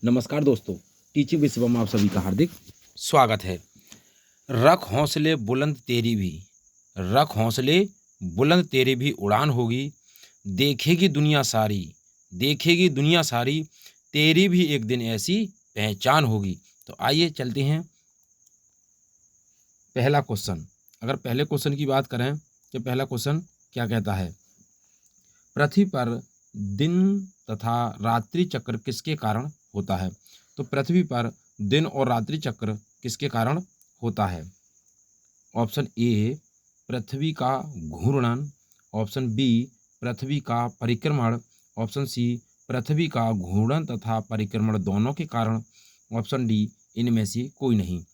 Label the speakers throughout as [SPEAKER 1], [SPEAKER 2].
[SPEAKER 1] नमस्कार दोस्तों, टीचिंग विषय में आप सभी का हार्दिक स्वागत है। रख हौसले बुलंद तेरी भी, रख हौसले बुलंद तेरी भी उड़ान होगी, देखेगी दुनिया सारी, देखेगी दुनिया सारी, तेरी भी एक दिन ऐसी पहचान होगी। तो आइए चलते हैं पहला क्वेश्चन। अगर पहले क्वेश्चन की बात करें तो पहला क्वेश्चन क्या कहता है, पृथ्वी पर दिन तथा रात्रि चक्र किसके कारण होता है। तो पृथ्वी पर दिन और रात्रि चक्र किसके कारण होता है। ऑप्शन ए पृथ्वी का घूर्णन, ऑप्शन बी पृथ्वी का परिक्रमण, ऑप्शन सी पृथ्वी का घूर्णन तथा परिक्रमण दोनों के कारण, ऑप्शन डी इनमें से कोई नहीं।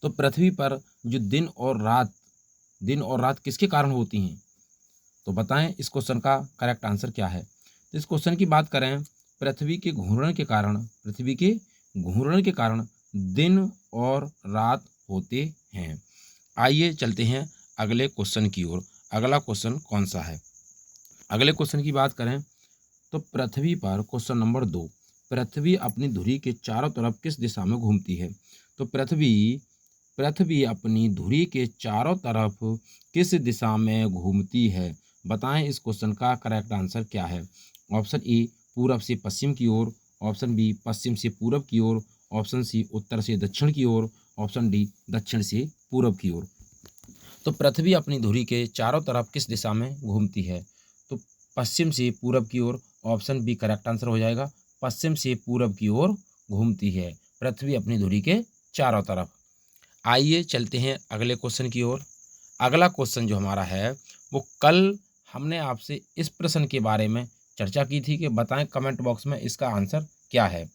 [SPEAKER 1] तो पृथ्वी पर जो दिन और रात किसके कारण होती हैं, तो बताएं इस क्वेश्चन का करेक्ट आंसर क्या है। तो इस क्वेश्चन की बात करें, पृथ्वी के घूर्णन के कारण, पृथ्वी के घूर्णन के कारण दिन और रात होते हैं। आइए चलते हैं अगले क्वेश्चन की ओर। अगला क्वेश्चन कौन सा है। अगले क्वेश्चन की बात करें तो पृथ्वी पर क्वेश्चन नंबर 2, पृथ्वी अपनी धुरी के चारों तरफ किस दिशा में घूमती है। तो पृथ्वी अपनी धुरी के चारों तरफ किस दिशा में घूमती है। बताएं इस क्वेश्चन का करेक्ट आंसर क्या है। ऑप्शन ए पूरब से पश्चिम की ओर, ऑप्शन बी पश्चिम से पूरब की ओर, ऑप्शन सी उत्तर से दक्षिण की ओर, ऑप्शन डी दक्षिण से पूरब की ओर। तो पृथ्वी अपनी धुरी के चारों तरफ किस दिशा में घूमती है। तो पश्चिम से पूरब की ओर, ऑप्शन बी करेक्ट आंसर हो जाएगा। पश्चिम से पूरब की ओर घूमती है पृथ्वी अपनी धुरी के चारों तरफ। आइए चलते हैं अगले क्वेश्चन की ओर। अगला क्वेश्चन जो हमारा है वो कल हमने आपसे इस प्रश्न के बारे में चर्चा की थी कि बताएं कमेंट बॉक्स में इसका आंसर क्या है।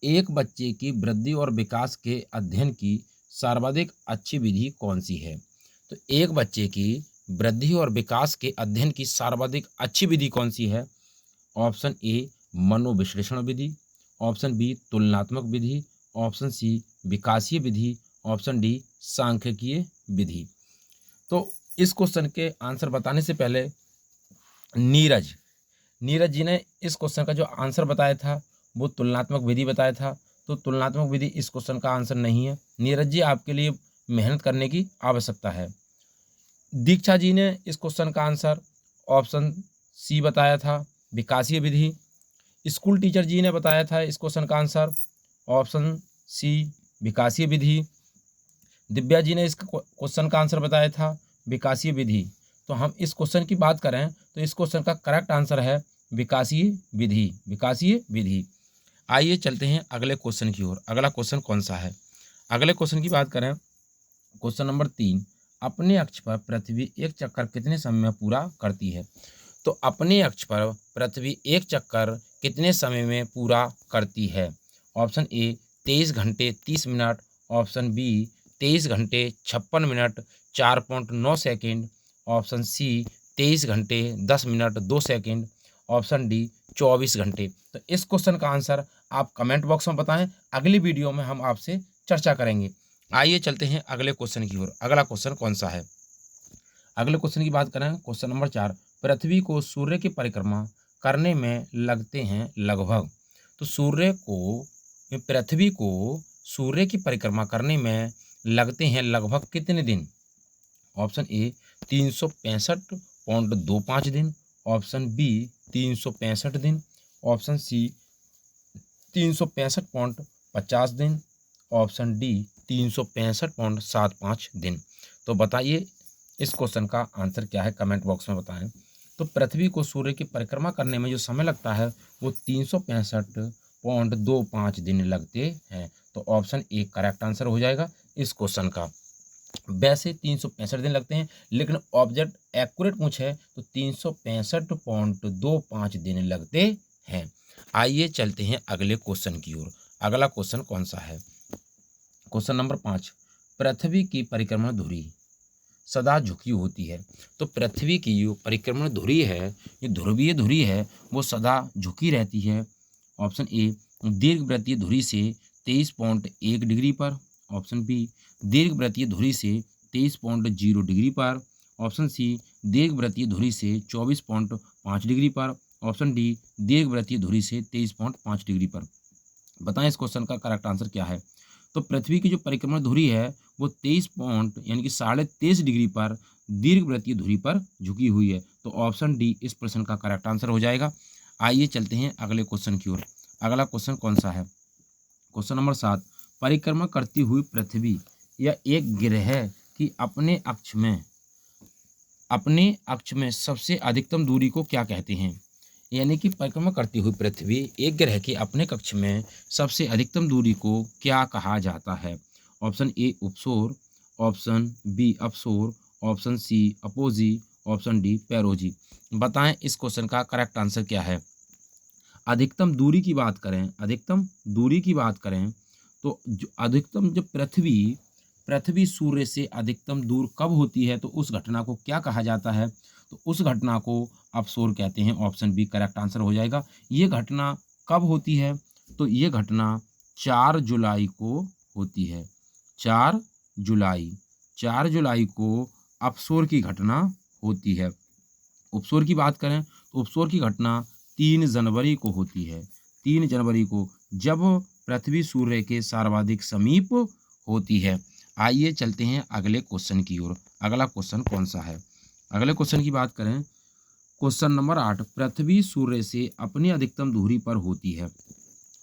[SPEAKER 1] एक बच्चे की वृद्धि और विकास के अध्ययन की सर्वाधिक अच्छी विधि कौन सी है। तो एक बच्चे की वृद्धि और विकास के अध्ययन की सर्वाधिक अच्छी विधि कौन सी है। ऑप्शन ए मनोविश्लेषण विधि, ऑप्शन बी तुलनात्मक विधि, ऑप्शन सी विकासीय विधि, ऑप्शन डी सांख्यिकीय विधि। तो इस क्वेश्चन के आंसर बताने से पहले नीरज जी ने इस क्वेश्चन का जो आंसर बताया था वो तुलनात्मक विधि बताया था। तो तुलनात्मक विधि इस क्वेश्चन का आंसर नहीं है। नीरज जी आपके लिए मेहनत करने की आवश्यकता है। दीक्षा जी ने इस क्वेश्चन का आंसर ऑप्शन सी बताया था, विकासीय विधि। स्कूल टीचर जी ने बताया था इस क्वेश्चन का आंसर ऑप्शन सी विकासीय विधि। दिव्या जी ने इस क्वेश्चन का आंसर बताया था विकासीय विधि। तो हम इस क्वेश्चन की बात करें तो इस क्वेश्चन का करेक्ट आंसर है विकासीय विधि, विकासीय विधि। आइए चलते हैं अगले क्वेश्चन की ओर। अगला क्वेश्चन कौन सा है। अगले क्वेश्चन की बात करें, क्वेश्चन नंबर 3, अपने अक्ष पर पृथ्वी एक चक्कर कितने समय में पूरा करती है। तो अपने अक्ष पर पृथ्वी एक चक्कर कितने समय में पूरा करती है। ऑप्शन ए 23 घंटे 30 मिनट, ऑप्शन बी 23 घंटे 56 मिनट 4.9 सेकेंड, ऑप्शन सी 23 घंटे 10 मिनट 2 सेकेंड, ऑप्शन डी 24 घंटे। तो इस क्वेश्चन का आंसर आप कमेंट बॉक्स में बताएं, अगली वीडियो में हम आपसे चर्चा करेंगे। आइए चलते हैं अगले क्वेश्चन की ओर। अगला क्वेश्चन कौन सा है। अगले क्वेश्चन की बात करें, क्वेश्चन नंबर 4, पृथ्वी को सूर्य की परिक्रमा करने में लगते हैं लगभग। तो पृथ्वी को सूर्य की परिक्रमा करने में लगते हैं लगभग कितने दिन। ऑप्शन ए 365.25 दिन, ऑप्शन बी 365 दिन, ऑप्शन सी 365.50 दिन, ऑप्शन डी 365.75 दिन। तो बताइए इस क्वेश्चन का आंसर क्या है, कमेंट बॉक्स में बताएं। तो पृथ्वी को सूर्य की परिक्रमा करने में जो समय लगता है वो 365.25 दिन लगते हैं। तो ऑप्शन ए करेक्ट आंसर हो जाएगा इस क्वेश्चन का। वैसे 365 दिन लगते हैं, लेकिन ऑब्जेक्ट एक्यूरेट पूछे तो 365.25 दिन लगते हैं। आइए चलते हैं अगले क्वेश्चन की ओर। अगला क्वेश्चन कौन सा है। क्वेश्चन नंबर 5, पृथ्वी की परिक्रमण धुरी सदा झुकी होती है। तो पृथ्वी की जो परिक्रमण धुरी है, ये ध्रुवीय धुरी है, वो सदा झुकी रहती है। ऑप्शन ए दीर्घवृत्तीय धुरी से 23.1 डिग्री पर, ऑप्शन बी दीर्घवृत्तीय धुरी से 23.0 डिग्री पर, ऑप्शन सी दीर्घवृत्तीय धुरी से 24.5 डिग्री पर, ऑप्शन डी दीर्घवृत्तीय धुरी से 23.5 डिग्री पर। बताएं इस क्वेश्चन का करेक्ट आंसर क्या है। तो पृथ्वी की जो परिक्रमण धुरी है वो 23 पॉइंट यानी कि 23.5 डिग्री पर दीर्घवृत्तीय धुरी पर झुकी हुई है। तो ऑप्शन डी इस प्रश्न का करेक्ट आंसर हो जाएगा। आइए चलते हैं अगले क्वेश्चन की ओर। अगला क्वेश्चन कौन सा है? क्वेश्चन नंबर 7, परिक्रमण करती हुई पृथ्वी या एक ग्रह की अपने अक्ष में सबसे अधिकतम दूरी को क्या कहते हैं? यानी कि परिक्रमा करती हुई पृथ्वी एक ग्रह के अपने कक्ष में सबसे अधिकतम दूरी को क्या कहा जाता है? ऑप्शन ए उपसौर, ऑप्शन बी अपसौर, option C apogee, option D perigee. बताएं इस क्वेश्चन का करेक्ट आंसर क्या है। अधिकतम दूरी की बात करें तो जो अधिकतम जो पृथ्वी सूर्य से अधिकतम दूर कब होती है तो उस घटना को क्या कहा जाता है? तो उस घटना को अपसौर कहते हैं। ऑप्शन बी करेक्ट आंसर हो जाएगा। ये घटना कब होती है? तो ये घटना 4 जुलाई को होती है। 4 जुलाई को अपसौर की घटना होती है। उपसौर की बात करें तो उपसौर की घटना 3 जनवरी को होती है। 3 जनवरी को जब पृथ्वी सूर्य के सर्वाधिक समीप होती है। आइए चलते हैं अगले क्वेश्चन की ओर। अगला क्वेश्चन कौन सा है? अगले क्वेश्चन की बात करें, क्वेश्चन नंबर 8, पृथ्वी सूर्य से अपनी अधिकतम दूरी पर होती है।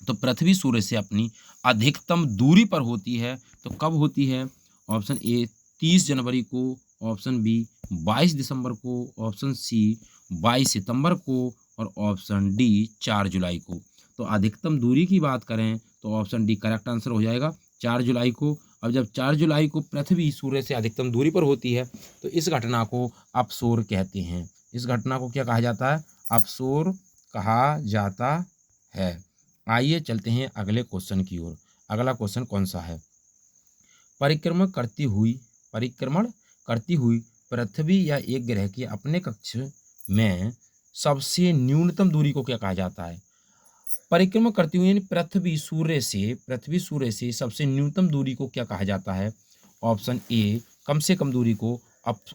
[SPEAKER 1] तो पृथ्वी सूर्य से अपनी अधिकतम दूरी पर होती है तो कब होती है? ऑप्शन ए 30 जनवरी को, ऑप्शन बी 22 दिसंबर को, ऑप्शन सी 22 सितंबर को और ऑप्शन डी 4 जुलाई को। तो अधिकतम दूरी की बात करें तो ऑप्शन डी करेक्ट आंसर हो जाएगा, 4 जुलाई को। अब जब 4 जुलाई को पृथ्वी सूर्य से अधिकतम दूरी पर होती है तो इस घटना को अपसौर कहते हैं। इस घटना को क्या कहा जाता है? अपसौर कहा जाता है। आइए चलते हैं अगले क्वेश्चन की ओर। अगला क्वेश्चन कौन सा है? परिक्रमण करती हुई पृथ्वी या एक ग्रह के अपने कक्ष में सबसे न्यूनतम दूरी को क्या कहा जाता है? परिक्रमण करती हुई यानी पृथ्वी सूर्य से सबसे न्यूनतम दूरी को क्या कहा जाता है? ऑप्शन ए कम से कम दूरी को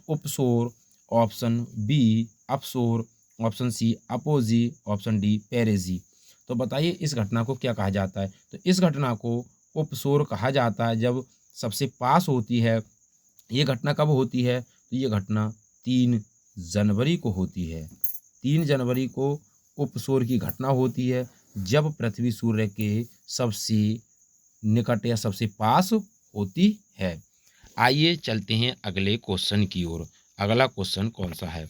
[SPEAKER 1] उपसौर, ऑप्शन बी अपसौर, option C apogee, option D perigee. तो बताइए इस घटना को क्या कहा जाता है? तो इस घटना को उपसौर कहा जाता है जब सबसे पास होती है। ये घटना कब होती है? तो ये घटना 3 जनवरी को होती है। 3 जनवरी को उपसौर की घटना होती है जब पृथ्वी सूर्य के सबसे निकट या सबसे पास होती है। आइए चलते हैं अगले क्वेश्चन की ओर। अगला क्वेश्चन कौन सा है?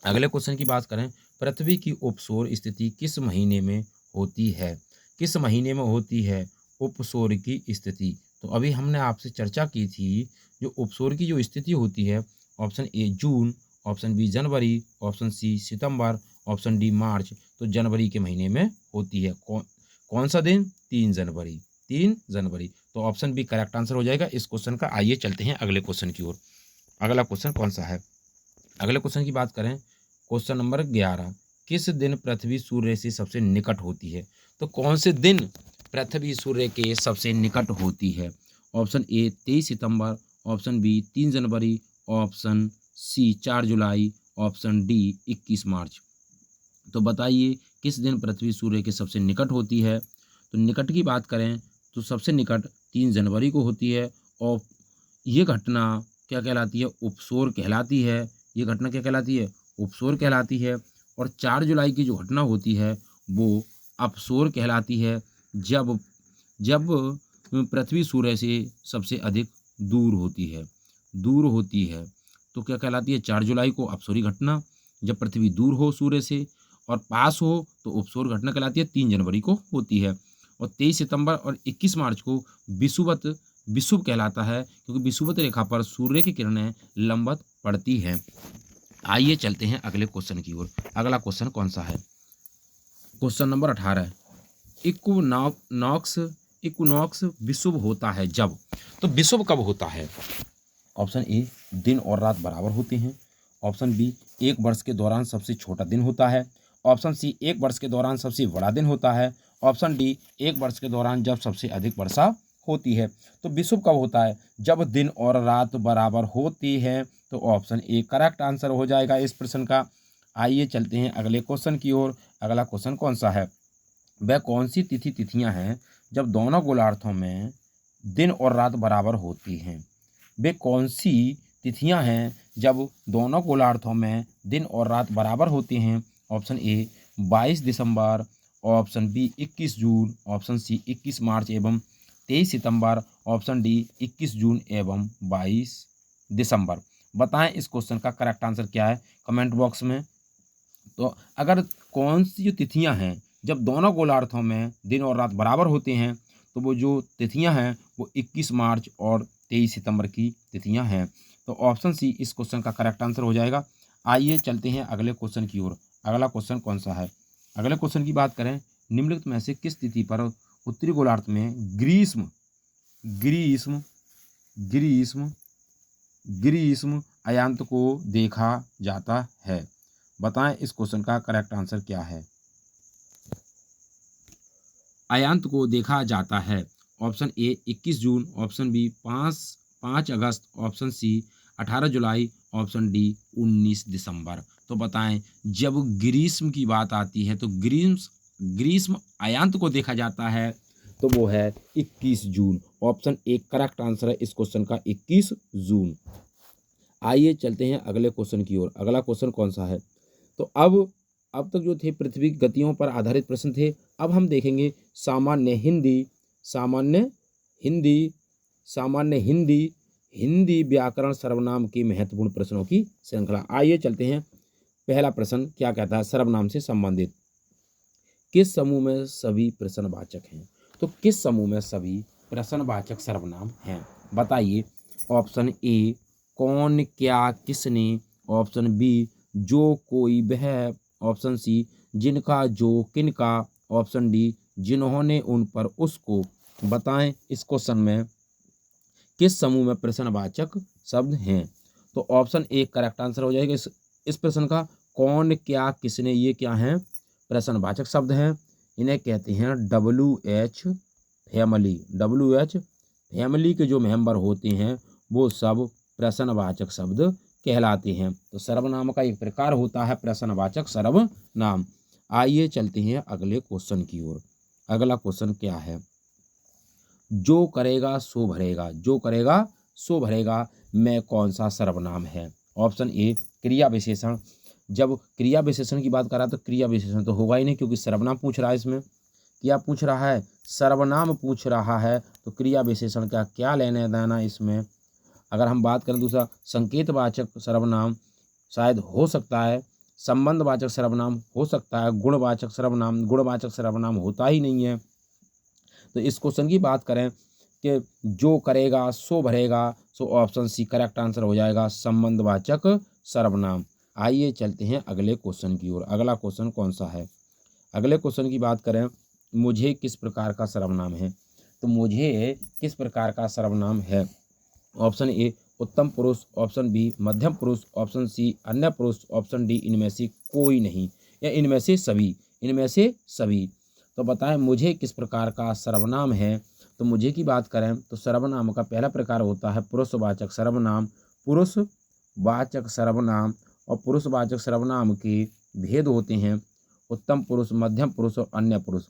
[SPEAKER 1] अगले क्वेश्चन की बात करें, पृथ्वी की उपसौर स्थिति किस महीने में होती है? किस महीने में होती है उपसौर की स्थिति? तो अभी हमने आपसे चर्चा की थी, जो उपसौर की जो स्थिति होती है, ऑप्शन ए जून, ऑप्शन बी जनवरी, ऑप्शन सी सितंबर, ऑप्शन डी मार्च। तो जनवरी के महीने में होती है। कौन सा दिन? 3 जनवरी। 3 जनवरी। तो ऑप्शन बी करेक्ट आंसर हो जाएगा इस क्वेश्चन का। आइए चलते हैं अगले क्वेश्चन की ओर। अगला क्वेश्चन कौन सा है? अगले क्वेश्चन की बात करें, क्वेश्चन नंबर 11, किस दिन पृथ्वी सूर्य से सबसे निकट होती है? तो कौन से दिन पृथ्वी सूर्य के सबसे निकट होती है? ऑप्शन ए 23 सितंबर, ऑप्शन बी 3 जनवरी, ऑप्शन सी 4 जुलाई, ऑप्शन डी 21 मार्च। तो बताइए किस दिन पृथ्वी सूर्य के सबसे निकट होती है? तो निकट की बात करें तो सबसे निकट 3 जनवरी को होती है और ये घटना क्या कहलाती है? उपसौर कहलाती है। ये घटना क्या कहलाती है? उपसौर कहलाती है। और 4 जुलाई की जो घटना होती है वो अपसौर कहलाती है, जब जब पृथ्वी सूर्य से सबसे अधिक दूर होती है। तो क्या कहलाती है? 4 जुलाई को अपसौरी घटना, जब पृथ्वी दूर हो सूर्य से और पास हो तो उपसौर घटना कहलाती है, 3 जनवरी को होती है। और 23 सितंबर और 21 मार्च को विषुव कहलाता है, क्योंकि विषुवत रेखा पर सूर्य की किरणें लंबवत पड़ती हैं। आइए चलते हैं अगले क्वेश्चन की ओर। अगला क्वेश्चन कौन सा है? क्वेश्चन नंबर 18, इक्विनॉक्स विषुव होता है जब? तो विषुव कब होता है? ऑप्शन ए दिन और रात बराबर होते हैं, ऑप्शन बी 1 वर्ष के दौरान सबसे छोटा दिन होता है, ऑप्शन सी 1 वर्ष के दौरान सबसे बड़ा दिन होता है, ऑप्शन डी 1 वर्ष के दौरान जब सबसे अधिक वर्षा होती है। तो विषुव कब होता है? जब दिन और रात बराबर होती है। तो ऑप्शन ए करेक्ट आंसर हो जाएगा इस प्रश्न का। आइए चलते हैं अगले क्वेश्चन की ओर। अगला क्वेश्चन कौन सा है? वह कौन सी तिथियां हैं जब दोनों गोलार्धों में दिन और रात बराबर होती हैं? वे कौन सी तिथियां हैं जब दोनों गोलार्धों में दिन और रात बराबर होती हैं? ऑप्शन ए 22 दिसंबर, ऑप्शन बी 21 जून, ऑप्शन सी 21 मार्च एवं 23 सितंबर, ऑप्शन डी 21 जून एवं 22 दिसंबर। बताएं इस क्वेश्चन का करेक्ट आंसर क्या है कमेंट बॉक्स में। तो अगर कौन सी जो तिथियां हैं जब दोनों गोलार्धों में दिन और रात बराबर होते हैं, तो वो जो तिथियां हैं वो 21 मार्च और 23 सितंबर की तिथियां हैं। तो ऑप्शन सी इस क्वेश्चन का करेक्ट आंसर हो जाएगा। आइए चलते हैं अगले क्वेश्चन की ओर। अगला क्वेश्चन कौन सा है? अगले क्वेश्चन की बात करें, निम्नलिखित में से किस तिथि पर उत्तरी गोलार्ध में ग्रीष्म ग्रीष्म ग्रीष्म ग्रीष्म अयांत को देखा जाता है? बताएं इस क्वेश्चन का करेक्ट आंसर क्या है। अयांत को देखा जाता है। ऑप्शन ए 21 जून, ऑप्शन बी 5 अगस्त, ऑप्शन सी 18 जुलाई, ऑप्शन डी 19 दिसंबर। तो बताएं जब ग्रीष्म की बात आती है तो ग्रीष्म अयांत को देखा जाता है तो वो है 21 जून। ऑप्शन ए करेक्ट आंसर है इस क्वेश्चन का 21 जून। आइए चलते हैं अगले क्वेश्चन की ओर। अगला क्वेश्चन कौन सा है? तो अब तक जो थे पृथ्वी की गतियों पर आधारित प्रश्न थे। अब हम देखेंगे सामान्य हिंदी सामान्य हिंदी सामान्य हिंदी हिंदी व्याकरण सर्वनाम के महत्वपूर्ण प्रश्नों की श्रृंखला। आइए चलते हैं। पहला प्रश्न क्या कहता है? सर्वनाम से संबंधित किस समूह में सभी प्रश्नवाचक हैं? तो किस समूह में सभी प्रश्नवाचक सर्वनाम हैं? बताइए। ऑप्शन ए कौन, क्या, किसने, ऑप्शन बी जो, कोई, वह, ऑप्शन सी जिनका, जो, किनका, ऑप्शन डी जिन्होंने, उन पर, उसको। बताएं इस क्वेश्चन में किस समूह में प्रश्नवाचक शब्द हैं? तो ऑप्शन ए करेक्ट आंसर हो जाएगा इस प्रश्न का। कौन, क्या, किसने, ये क्या हैं? प्रश्नवाचक शब्द हैं। इन्हें कहते हैं WH फैमिली। WH फैमिली के जो मेंबर होते हैं वो सब प्रश्नवाचक शब्द कहलाते हैं। तो सर्वनाम का एक प्रकार होता है प्रश्नवाचक सर्वनाम। आइए चलते हैं अगले क्वेश्चन की ओर। अगला क्वेश्चन क्या है? जो करेगा सो भरेगा, जो करेगा सो भरेगा में कौन सा सर्वनाम है? ऑप्शन ए क्रिया विशेषण। जब क्रिया विशेषण की बात करा तो क्रिया विशेषण तो होगा ही नहीं, क्योंकि सर्वनाम पूछ रहा है। इसमें क्या पूछ रहा है? सर्वनाम पूछ रहा है, तो क्रिया विशेषण का क्या लेना देना इसमें। अगर हम बात करें दूसरा संकेतवाचक सर्वनाम शायद हो सकता है, संबंधवाचक सर्वनाम हो सकता है, गुणवाचक सर्वनाम होता ही नहीं है। तो इस क्वेश्चन की बात करें कि जो करेगा सो भरेगा, so option C correct answer हो जाएगा संबंधवाचक सर्वनाम। आइए चलते हैं अगले क्वेश्चन की ओर। अगला क्वेश्चन कौन सा है? अगले क्वेश्चन की बात करें, मुझे किस प्रकार का सर्वनाम है? तो मुझे किस प्रकार का सर्वनाम है? ऑप्शन ए उत्तम पुरुष, ऑप्शन बी मध्यम पुरुष, ऑप्शन सी अन्य पुरुष, ऑप्शन डी इनमें से कोई नहीं या इनमें से सभी। तो बताएं मुझे किस प्रकार का सर्वनाम है? तो मुझे की बात करें तो सर्वनाम का पहला प्रकार होता है पुरुषवाचक सर्वनाम। पुरुषवाचक सर्वनाम और पुरुषवाचक सर्वनाम के भेद होते हैं उत्तम पुरुष, मध्यम पुरुष और अन्य पुरुष।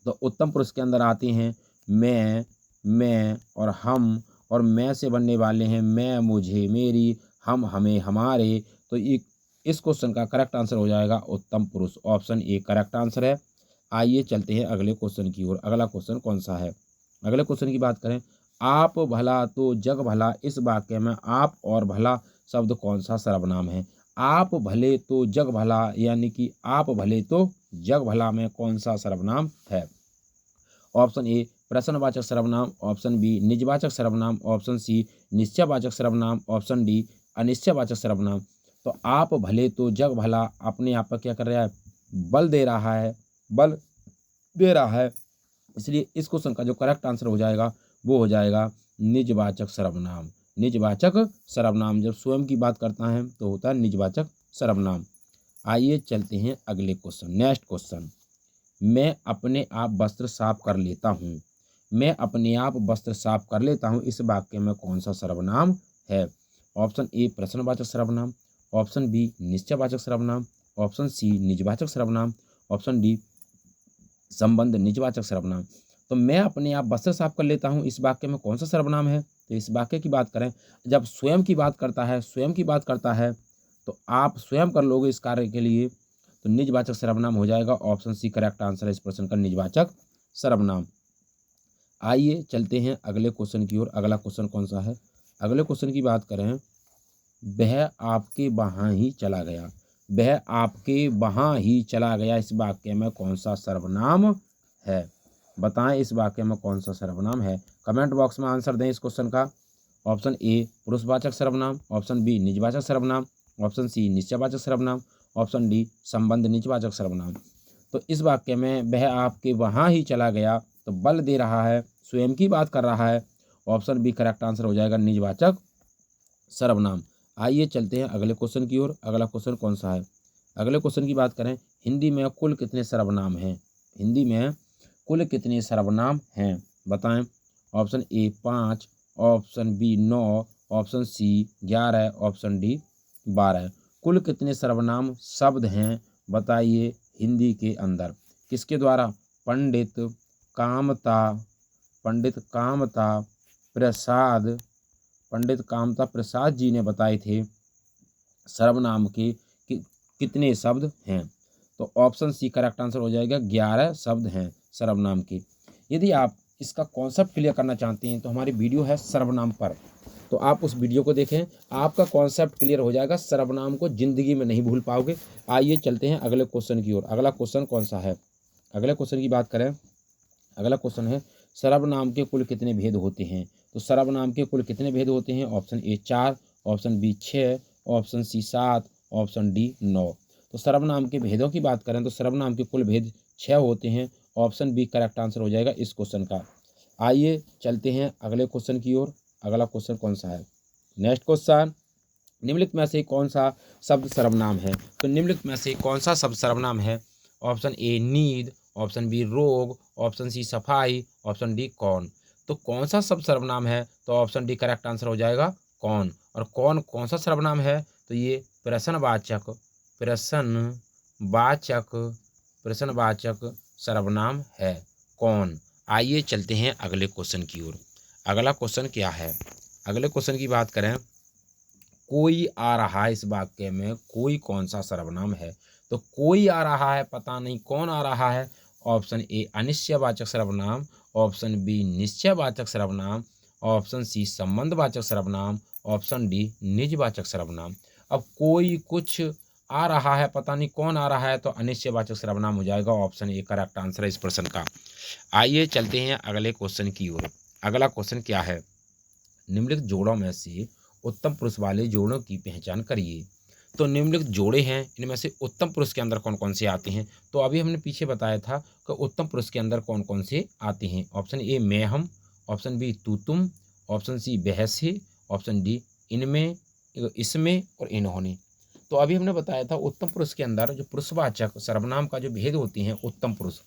[SPEAKER 1] तो उत्तम पुरुष के अंदर आते हैं मैं और हम, और मैं से बनने वाले हैं मैं, मुझे, मेरी, हम, हमें, हमारे। तो इस क्वेश्चन का करेक्ट आंसर हो जाएगा उत्तम पुरुष। ऑप्शन ए करेक्ट आंसर है। आइए चलते हैं अगले क्वेश्चन की ओर। अगला क्वेश्चन कौन सा है? अगले क्वेश्चन की बात करें, आप भला तो जग भला, इस वाक्य में आप और भला शब्द कौन सा सर्वनाम है? आप भले तो जग भला, यानी कि आप भले तो जग भला में कौन सा सर्वनाम है? ऑप्शन ए प्रश्नवाचक सर्वनाम, ऑप्शन बी निजवाचक सर्वनाम, ऑप्शन सी निश्चयवाचक सर्वनाम, ऑप्शन डी अनिश्चयवाचक सर्वनाम। तो आप भले तो जग भला अपने आप पर क्या कर रहा है? बल दे रहा है। इसलिए इस क्वेश्चन का जो करेक्ट आंसर हो जाएगा वो हो जाएगा निजवाचक सर्वनाम। निजवाचक सर्वनाम जब स्वयं की बात करता है तो होता है निजवाचक सर्वनाम। आइए चलते हैं अगले क्वेश्चन। नेक्स्ट क्वेश्चन, मैं अपने आप वस्त्र साफ कर लेता हूँ। मैं अपने आप वस्त्र साफ कर लेता हूँ इस वाक्य में कौन सा सर्वनाम है? ऑप्शन ए प्रश्नवाचक सर्वनाम, ऑप्शन बी निश्चयवाचक सर्वनाम, ऑप्शन सी निजवाचक सर्वनाम, ऑप्शन डी संबंध निजवाचक सर्वनाम। तो मैं अपने आप वस्त्र साफ कर लेता हूँ, इस वाक्य में कौन सा सर्वनाम है? तो इस वाक्य की बात करें, जब स्वयं की बात करता है, स्वयं की बात करता है, तो आप स्वयं कर लोगे इस कार्य के लिए, तो निजवाचक सर्वनाम हो जाएगा। ऑप्शन सी करेक्ट आंसर है इस प्रश्न का, निजवाचक सर्वनाम। आइए चलते हैं अगले क्वेश्चन की ओर। अगला क्वेश्चन कौन सा है? अगले क्वेश्चन की बात करें, वह आपके वहाँ ही चला गया। वह आपके वहाँ ही चला गया, इस वाक्य में कौन सा सर्वनाम है? बताएं इस वाक्य में कौन सा सर्वनाम है? कमेंट बॉक्स में आंसर दें इस क्वेश्चन का। ऑप्शन ए पुरुषवाचक सर्वनाम, ऑप्शन बी निजवाचक सर्वनाम, ऑप्शन सी निश्चयवाचक सर्वनाम, ऑप्शन डी संबंध निजवाचक सर्वनाम। तो इस वाक्य में वह आपके वहाँ ही चला गया, तो बल दे रहा है, स्वयं की बात कर रहा है। ऑप्शन बी करेक्ट आंसर हो जाएगा, निजवाचक सर्वनाम। आइए चलते हैं अगले क्वेश्चन की ओर। अगला क्वेश्चन कौन सा है? अगले क्वेश्चन की बात करें, हिंदी में कुल कितने सर्वनाम हैं? हिंदी में कुल कितने सर्वनाम हैं? बताएं। Option A 5, option B 9, option C 11, option D 12। कुल कितने सर्वनाम शब्द हैं बताइए हिंदी के अंदर? किसके द्वारा? पंडित कामता, पंडित कामता प्रसाद, पंडित कामता प्रसाद जी ने बताए थे सर्वनाम के कितने शब्द हैं। तो ऑप्शन सी करेक्ट आंसर हो जाएगा, 11 शब्द हैं सर्वनाम के। यदि आप इसका कॉन्सेप्ट क्लियर करना चाहते हैं तो हमारी वीडियो है सर्वनाम पर, तो आप उस वीडियो को देखें, आपका कॉन्सेप्ट क्लियर हो जाएगा। सर्वनाम को जिंदगी में नहीं भूल पाओगे। आइए चलते हैं अगले क्वेश्चन की ओर। अगला क्वेश्चन कौन सा है? अगले क्वेश्चन की बात करें, अगला क्वेश्चन है सर्वनाम के कुल कितने भेद होते हैं? तो सर्वनाम के कुल कितने भेद होते हैं? Option A 4, option B 6, option C 7, option D 9। तो सर्वनाम के भेदों की बात करें तो सर्वनाम के कुल भेद 6 होते हैं। ऑप्शन बी करेक्ट आंसर हो जाएगा इस क्वेश्चन का। आइए चलते हैं अगले क्वेश्चन की ओर। अगला क्वेश्चन कौन सा है? नेक्स्ट क्वेश्चन, निम्नलिखित में से कौन सा शब्द सर्वनाम है? तो निम्नलिखित में से कौन सा शब्द सर्वनाम है? ऑप्शन ए नींद, ऑप्शन बी रोग, ऑप्शन सी सफाई, ऑप्शन डी कौन। तो कौन सा शब्द सर्वनाम है? तो ऑप्शन डी करेक्ट आंसर हो जाएगा कौन। और कौन कौन सा सर्वनाम है? तो ये प्रश्नवाचक, प्रश्नवाचक, प्रश्नवाचक सर्वनाम है कौन। आइए चलते हैं अगले क्वेश्चन की ओर। अगला क्वेश्चन क्या है? अगले क्वेश्चन की बात करें, कोई आ रहा है, इस वाक्य में कोई कौन सा सर्वनाम है? तो कोई आ रहा है, पता नहीं कौन आ रहा है। ऑप्शन ए अनिश्चयवाचक सर्वनाम, ऑप्शन बी निश्चयवाचक सर्वनाम, ऑप्शन सी संबंधवाचक सर्वनाम, ऑप्शन डी निजवाचक सर्वनाम। अब कोई कुछ आ रहा है, पता नहीं कौन आ रहा है, तो अनिश्चयवाचक सर्वनाम हो जाएगा। ऑप्शन ए करेक्ट आंसर है इस प्रश्न का। आइए चलते हैं अगले क्वेश्चन की ओर। अगला क्वेश्चन क्या है? निम्नलिखित जोड़ों में से उत्तम पुरुष वाले जोड़ों की पहचान करिए। तो निम्नलिखित जोड़े हैं, इनमें से उत्तम पुरुष के अंदर कौन कौन से आते हैं? तो अभी हमने पीछे बताया था कि उत्तम पुरुष के अंदर कौन कौन से आते हैं। ऑप्शन ए मैं हम, ऑप्शन बी तू तुम, ऑप्शन सी वह से, ऑप्शन डी इनमें, इसमें और इन्होंने। तो अभी हमने बताया था उत्तम पुरुष के अंदर जो पुरुषवाचक सर्वनाम का जो भेद होती हैं, उत्तम पुरुष,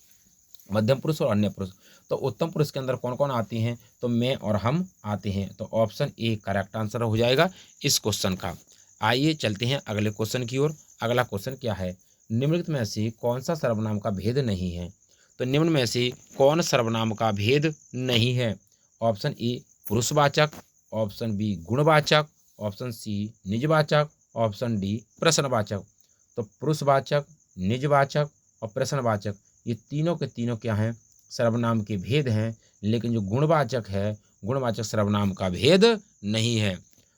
[SPEAKER 1] मध्यम पुरुष और अन्य पुरुष। तो उत्तम पुरुष के अंदर कौन कौन आती हैं? तो मैं और हम आते हैं। तो ऑप्शन ए करेक्ट आंसर हो जाएगा इस क्वेश्चन का। आइए चलते हैं अगले क्वेश्चन की ओर। अगला क्वेश्चन क्या है? निम्नलिखित में से कौन सा सर्वनाम का भेद नहीं है? तो निम्न में से कौन सर्वनाम का भेद नहीं है? ऑप्शन ए पुरुषवाचक, ऑप्शन बी गुणवाचक, ऑप्शन सी निजवाचक, ऑप्शन डी प्रश्नवाचक। तो पुरुषवाचक, निजवाचक और प्रश्नवाचक, ये तीनों के तीनों क्या हैं? सर्वनाम के भेद हैं। लेकिन जो गुणवाचक है, गुणवाचक सर्वनाम का भेद नहीं है।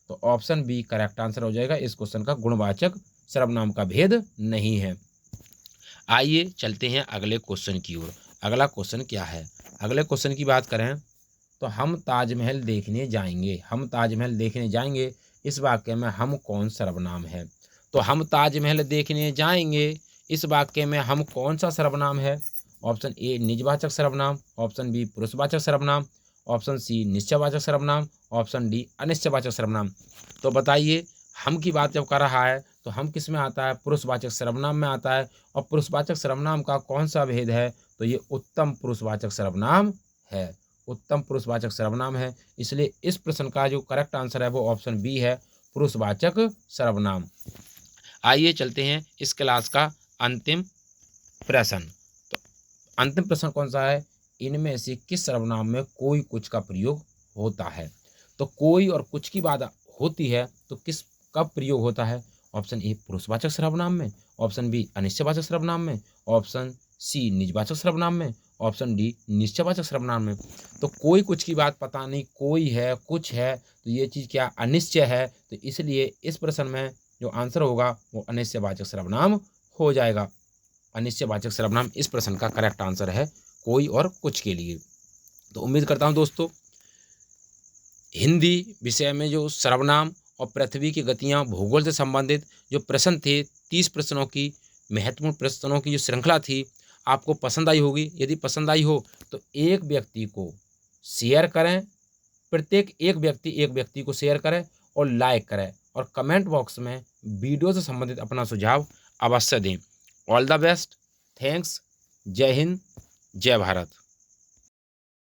[SPEAKER 1] तो ऑप्शन बी करेक्ट आंसर हो जाएगा इस क्वेश्चन का, गुणवाचक सर्वनाम का भेद नहीं है। आइए चलते हैं अगले क्वेश्चन की ओर। अगला क्वेश्चन क्या है? अगले क्वेश्चन की बात करें तो हम ताजमहल देखने जाएंगे। हम ताजमहल देखने जाएंगे, इस वाक्य में हम कौन सर्वनाम है? तो हम ताजमहल देखने जाएंगे, इस वाक्य में हम कौन सा सर्वनाम है? ऑप्शन ए निजवाचक सर्वनाम, ऑप्शन बी पुरुषवाचक सर्वनाम, ऑप्शन सी निश्चयवाचक सर्वनाम, ऑप्शन डी अनिश्चयवाचक सर्वनाम। तो बताइए, हम की बात जब कर रहा है तो हम किस में आता है? पुरुषवाचक सर्वनाम में आता है। और पुरुषवाचक सर्वनाम का कौन सा भेद है? तो ये उत्तम पुरुषवाचक सर्वनाम है, उत्तम पुरुषवाचक सर्वनाम है। इसलिए इस प्रश्न का जो करेक्ट आंसर है वो ऑप्शन बी है, पुरुषवाचक सर्वनाम। आइए चलते हैं इस क्लास का अंतिम प्रश्न। तो अंतिम प्रश्न कौन सा है? इनमें से किस सर्वनाम में कोई कुछ का प्रयोग होता है? तो कोई और कुछ की बात होती है तो किस कब प्रयोग होता है? ऑप्शन ए पुरुषवाचक सर्वनाम में, ऑप्शन बी अनिश्चयवाचक सर्वनाम में, ऑप्शन सी निजवाचक सर्वनाम में, ऑप्शन डी निश्चयवाचक सर्वनाम में। तो कोई कुछ की बात पता नहीं, कोई है कुछ है, तो ये चीज़ क्या अनिश्चय है, तो इसलिए इस प्रश्न में जो आंसर होगा वो अनिश्चयवाचक सर्वनाम हो जाएगा। अनिश्चयवाचक सर्वनाम इस प्रश्न का करेक्ट आंसर है कोई और कुछ के लिए। तो उम्मीद करता हूं दोस्तों हिंदी विषय में जो सर्वनाम और पृथ्वी की गतियां भूगोल से संबंधित जो प्रश्न थे, 30 प्रश्नों की महत्वपूर्ण प्रश्नों की जो श्रृंखला थी, आपको पसंद आई होगी। यदि पसंद आई हो तो एक व्यक्ति को शेयर करें, प्रत्येक एक व्यक्ति को शेयर करें और लाइक करें, और कमेंट बॉक्स में वीडियो से संबंधित अपना सुझाव अवश्य दें। ऑल द बेस्ट, थैंक्स, जय हिंद, जय भारत।